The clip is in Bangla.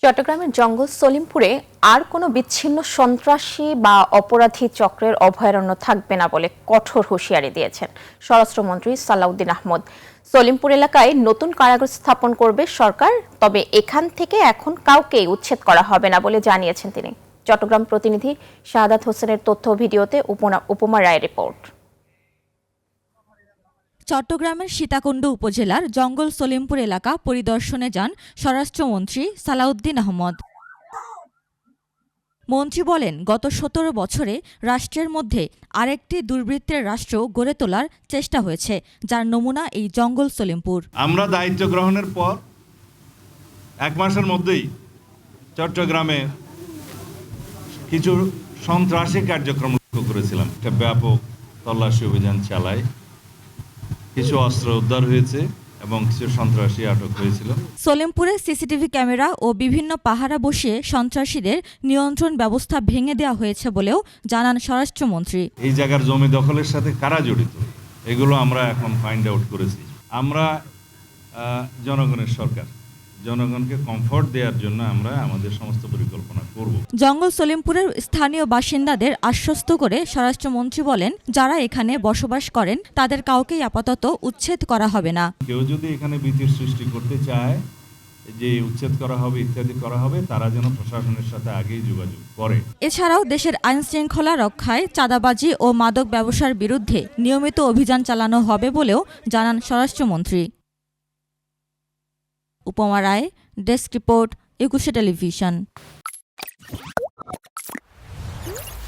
চট্টগ্রামের জঙ্গল সলিমপুরে আর কোনো বিচ্ছিন্ন সন্ত্রাসী বা অপরাধী চক্রের অভয়ারণ্য থাকবে না বলে কঠোর হুঁশিয়ারি দিয়েছেন স্বরাষ্ট্রমন্ত্রী সালাউদ্দিন আহমদ। সলিমপুর এলাকায় নতুন কারাগার স্থাপন করবে সরকার, তবে এখান থেকে এখন কাউকেই উচ্ছেদ করা হবে না বলে জানিয়েছেন তিনি। চট্টগ্রাম প্রতিনিধি শাহাদাত হোসেনের তথ্য ভিডিওতে উপমা রায়ের রিপোর্ট। চট্টগ্রামের সীতাকুণ্ড উপজেলার জঙ্গল সলিমপুর এলাকা পরিদর্শনে যান স্বরাষ্ট্রমন্ত্রী সালাউদ্দিন আহমদ। মন্ত্রী বলেন, গত ১৭ বছরে রাষ্ট্রের মধ্যে আরেকটি দুর্বৃত্তের রাষ্ট্র গড়ে তোলার চেষ্টা হয়েছে, যার নমুনা এই জঙ্গল সলিমপুর। আমরা দায়িত্ব গ্রহণের পর ১ মাসের মধ্যেই চট্টগ্রামে কিছু সন্ত্রাসী কার্যক্রম লক্ষ্য করেছিলাম। একটা ব্যাপক তল্লাশি অভিযান চালায়, কিছু অস্ত্র উদ্ধার হয়েছে এবং কিছু সন্ত্রাসী আটক হয়েছিল। সলিমপুরে সিসিটিভি ক্যামেরা ও বিভিন্ন পাহারা বসিয়ে সন্ত্রাসীদের নিয়ন্ত্রণ ব্যবস্থা ভেঙে দেওয়া হয়েছে বলেও জানান স্বরাষ্ট্রমন্ত্রী। এই জায়গার জমি দখলের সাথে কারা জড়িত, এগুলো আমরা এখন ফাইন্ড আউট করেছি। আমরা জনগণের সরকার, জনগণকে কমফোর্ট দেওয়ার জন্য আমরা আমাদের সমস্ত পরিকল্পনা করব। জঙ্গল সলিমপুরের স্থানীয় বাসিন্দাদের আশ্বস্ত করে স্বরাষ্ট্রমন্ত্রী বলেন, যারা এখানে বসবাস করেন তাদের কাউকেই আপাতত উচ্ছেদ করা হবে না। কেউ যদি এখানে ভীতির সৃষ্টি করতে চায় যে উচ্ছেদ করা হবে ইত্যাদি করা হবে, তারা যেন প্রশাসনের সাথে আগেই যোগাযোগ করে। এছাড়াও দেশের আইনশৃঙ্খলা রক্ষায় চাঁদাবাজি ও মাদক ব্যবসার বিরুদ্ধে নিয়মিত অভিযান চালানো হবে বলেও জানান স্বরাষ্ট্রমন্ত্রী। উপমা রায়, ডেস্ক রিপোর্ট, ২১ টেলিভিশন।